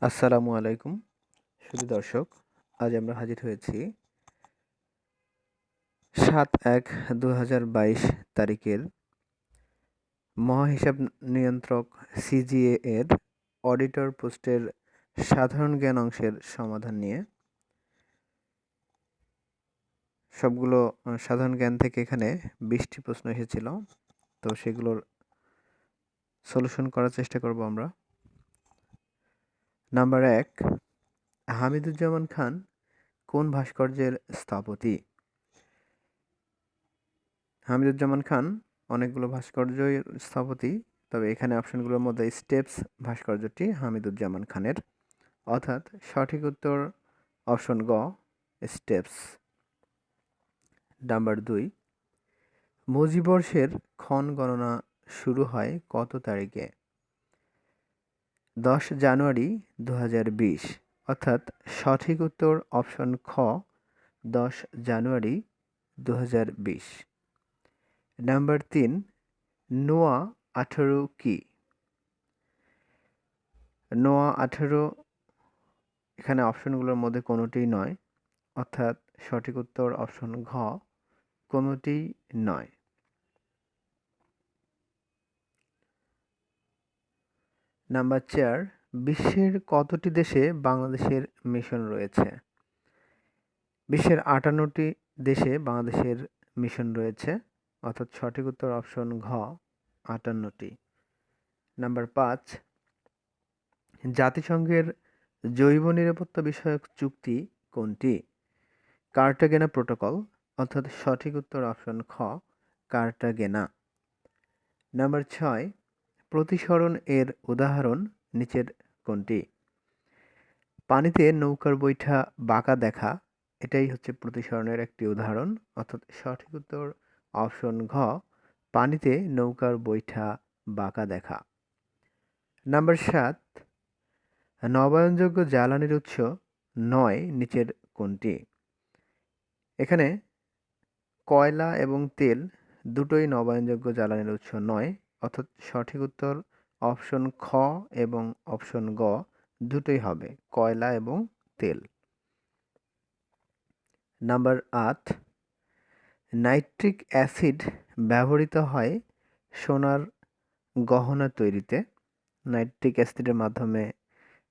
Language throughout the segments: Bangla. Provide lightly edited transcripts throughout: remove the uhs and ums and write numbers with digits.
আসসালামু আলাইকুম সুধী দর্শক, আজ আমরা হাজির হয়েছি 7/1/2022 তারিখের মহাহিসাব নিয়ন্ত্রক সিজিএ এর অডিটর পোস্টের সাধারণ জ্ঞান অংশের সমাধান নিয়ে। সবগুলো সাধারণ জ্ঞান থেকে এখানে 20টি প্রশ্ন এসেছিল, তো সেগুলোর সলিউশন করার চেষ্টা করব আমরা। নাম্বার 1, হামিদুজ্জামান খান কোন ভাস্কর্যের স্থপতি? হামিদুজ্জামান খান অনেকগুলো ভাস্কর্যের স্থপতি, তবে এখানে অপশনগুলোর মধ্যে স্টেপস ভাস্কর্যটি হামিদুজ্জামান খানের, অর্থাৎ সঠিক উত্তর অপশন গ, স্টেপস। নাম্বার 2, মুজিবর্ষের ক্ষণ গণনা শুরু হয় কত তারিখে? 10 জানুয়ারি 2020, অর্থাৎ সঠিক উত্তর অপশন খ, 10 জানুয়ারি 2020। নাম্বার 3, নোয়া 18 কি? নোয়া 18 এখানে অপশনগুলোর মধ্যে কোনোটিই নয়, অর্থাৎ সঠিক উত্তর অপশন ঘ, কোনোটিই নয়। নাম্বার 4, বিশ্বের কতটি দেশে বাংলাদেশের মিশন রয়েছে? বিশ্বের 58টি দেশে বাংলাদেশের মিশন রয়েছে, অর্থাৎ সঠিক উত্তর অপশন ঘ, 58টি। নাম্বার 5, জাতিসংঘের জৈব নিরাপত্তা বিষয়ক চুক্তি কোনটি? কার্টাগেনা প্রোটোকল, অর্থাৎ সঠিক উত্তর অপশন খ, কার্টাগেনা। নাম্বার 6, প্রতিসরণ এর উদাহরণ নিচের কোনটি? পানিতে নৌকার বৈঠা বাঁকা দেখা, এটাই হচ্ছে প্রতিসরণের একটি উদাহরণ, অর্থাৎ সঠিক উত্তর অপশন ঘ, পানিতে নৌকার বৈঠা বাঁকা দেখা। নাম্বার 7, নবায়নযোগ্য জ্বালানির উৎস 9 নিচের কোনটি? এখানে কয়লা এবং তেল দুটোই নবায়নযোগ্য জ্বালানির উৎস নয়, অর্থাৎ সঠিক উত্তর অপশন খ এবং অপশন গ দুটোই হবে, কয়লা এবং তেল। নাম্বার 8, নাইট্রিক অ্যাসিড ব্যবহৃত হয় সোনার গহনা তৈরিতে। নাইট্রিক অ্যাসিডের মাধ্যমে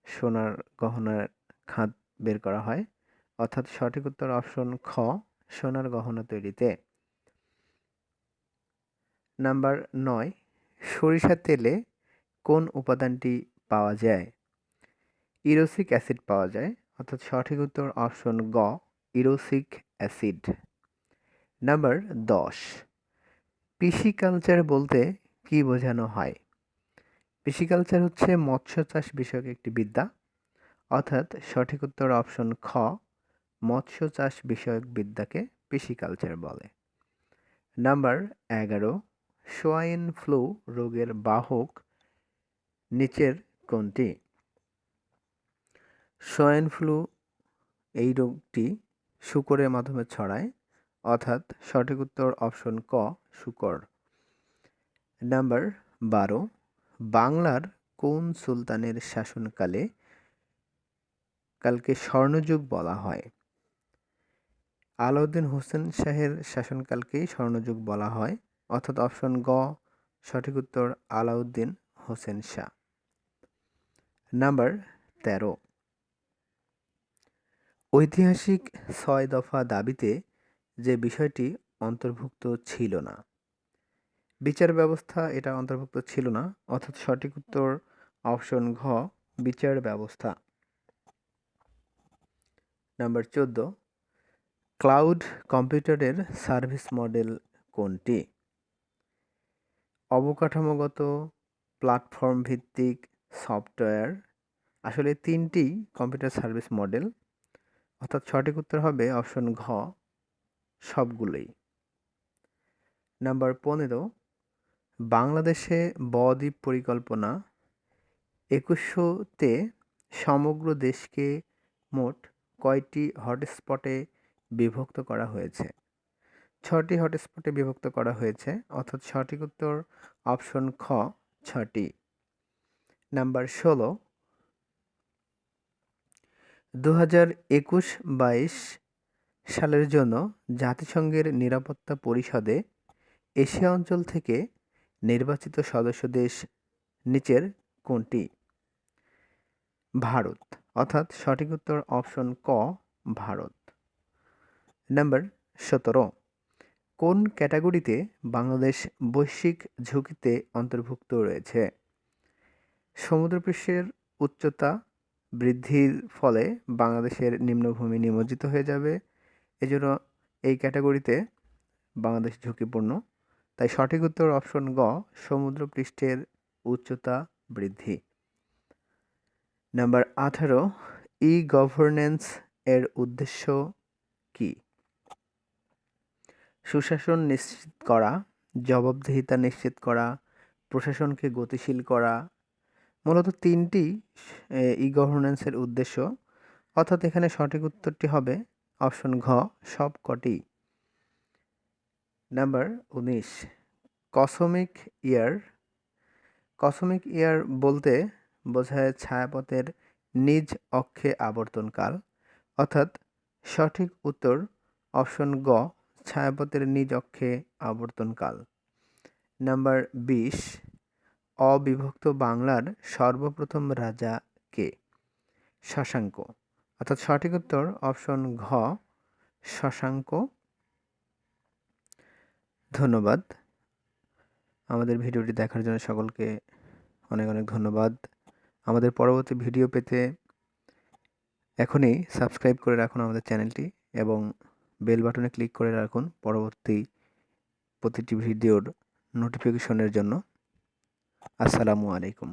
সোনার গহনার খাত বের করা হয়, অর্থাৎ সঠিক উত্তর অপশন খ, সোনার গহনা তৈরিতে। নাম্বার 9, সরিষার তেলে কোন উপাদানটি পাওয়া যায়? ইরোসিক অ্যাসিড পাওয়া যায়, অর্থাৎ সঠিক উত্তর অপশন গ, ইরোসিক অ্যাসিড। নাম্বার 10, পিসিকালচার বলতে কি বোঝানো হয়? পিসিকালচার হচ্ছে মৎস্য চাষ বিষয়ক একটি বিদ্যা, অর্থাৎ সঠিক উত্তর অপশন খ, মৎস্য চাষ বিষয়ক বিদ্যাকে পিসিকালচার বলে। নাম্বার 11, সোয়াইন ফ্লু রোগের বাহক নিচের কোনটি? সোয়াইন ফ্লু এই রোগটি শূকরের মাধ্যমে ছড়ায়, অর্থাৎ সঠিক উত্তর অপশন ক, শূকর। নাম্বার 12, বাংলার কোন সুলতানের শাসনকালে কালকে স্বর্ণযুগ বলা হয়? আলাউদ্দিন হোসেন শাহের শাসনকালকেই স্বর্ণযুগ বলা হয়, অর্থাৎ অপশন গ, সঠিক উত্তর আলাউদ্দিন হোসেন শাহ। নাম্বার 13, ঐতিহাসিক 6 দফা দাবিতে যে বিষয়টি অন্তর্ভুক্ত ছিল না, বিচার ব্যবস্থা এটা অন্তর্ভুক্ত ছিল না, অর্থাৎ সঠিক উত্তর অপশন ঘ, বিচার ব্যবস্থা। নাম্বার 14, ক্লাউড কম্পিউটারের সার্ভিস মডেল কোনটি? অবকাঠামোগত, প্ল্যাটফর্ম ভিত্তিক, সফটওয়্যার, আসলে তিনটি কম্পিউটার সার্ভিস মডেল, অর্থাৎ সঠিক উত্তর হবে অপশন ঘ, সবগুলোই। নাম্বার 15, বাংলাদেশে ব-দ্বীপ পরিকল্পনা 2100-তে সমগ্র দেশকে মোট কয়টি হটস্পটে বিভক্ত করা হয়েছে? 6টি হটস্পটে বিভক্ত করা হয়েছে, অর্থাৎ সঠিক উত্তর অপশন খ, 6টি। নাম্বার 16, 2021-22 সালের জন্য জাতিসংঘের নিরাপত্তা পরিষদে এশিয়া অঞ্চল থেকে নির্বাচিত সদস্য দেশ নিচের কোনটি? ভারত, অর্থাৎ সঠিক উত্তর অপশন ক, ভারত। নাম্বার 17, কোন ক্যাটাগরিতে বাংলাদেশ বৈশ্বিক ঝুঁকিতে অন্তর্ভুক্ত রয়েছে? সমুদ্রপৃষ্ঠের উচ্চতা বৃদ্ধির ফলে বাংলাদেশের নিম্নভূমি নিমজ্জিত হয়ে যাবে, এজন্য এই ক্যাটাগরিতে বাংলাদেশ ঝুঁকিপূর্ণ। তাই সঠিক উত্তর অপশন গ, সমুদ্রপৃষ্ঠের উচ্চতা বৃদ্ধি। নাম্বার 18, ই গভর্নেন্স এর উদ্দেশ্য কি? সুশাসন নিশ্চিত করা, জবাবদিহিতা নিশ্চিত করা, প্রশাসনকে গতিশীল করা। মূলত তিনটি ই গভর্নেন্সের উদ্দেশ্য, অর্থাৎ এখানে সঠিক উত্তরটি হবে অপশন ঘ, সবকটি। নাম্বার 19, কসমিক ইয়ার। কসমিক ইয়ার বলতে বোঝায় ছায়াপথের নিজ অক্ষে আবর্তনকাল, অর্থাৎ সঠিক উত্তর অপশন গ, ছায়াপথের নিজ অক্ষে আবর্তনকাল। নাম্বার 20, অবিভক্ত বাংলার সর্বপ্রথম রাজা কে? শশাঙ্ক, অর্থাৎ সঠিক উত্তর অপশন ঘ, শশাঙ্ক। ধন্যবাদ। আমাদের ভিডিওটি দেখার জন্য সকলকে অনেক অনেক ধন্যবাদ। আমাদের পরবর্তী ভিডিও পেতে এখনই সাবস্ক্রাইব করে রাখুন আমাদের চ্যানেলটি এবং বেল বাটনে ক্লিক করে রাখুন পরবর্তী প্রতিটি ভিডিওর নোটিফিকেশনের জন্য। আসসালামু আলাইকুম।